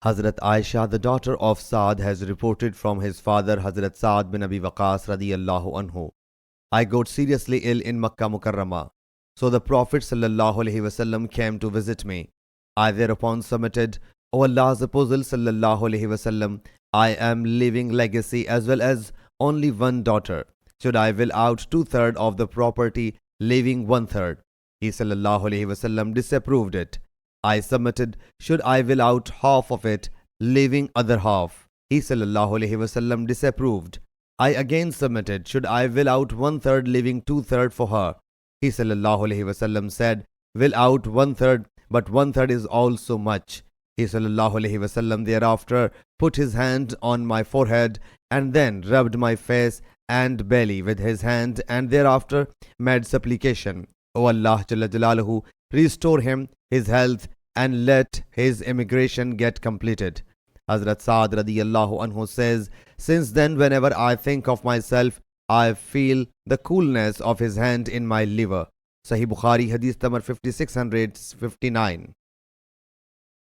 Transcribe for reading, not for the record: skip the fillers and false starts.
Hazrat Aisha, the daughter of Saad, has reported from his father Hazrat Saad bin Abi Waqas radiyallahu anhu, I got seriously ill in Makkah Mukarramah. So the Prophet sallallahu alaihi wasallam came to visit me. I thereupon submitted, O Allah's Apostle sallallahu alaihi wasallam, I am leaving legacy as well as only one daughter. Should I will out 2/3 of the property, leaving 1/3? He sallallahu alaihi wasallam disapproved it. I submitted, should I will out half of it, leaving other half? He sallallahu alaihi wasallam disapproved. I again submitted, should I will out 1/3, leaving 2/3 for her? He sallallahu alaihi wasallam said, will out 1/3, but 1/3 is also much. He sallallahu alaihi wasallam thereafter put his hand on my forehead and then rubbed my face and belly with his hand and thereafter made supplication, O Allah Jalla Jalaluhu, restore him his health and let his immigration get completed. Hazrat Saad radiyallahu anhu says, since then whenever I think of myself, I feel the coolness of his hand in my liver. Sahih Bukhari Hadith number 5659.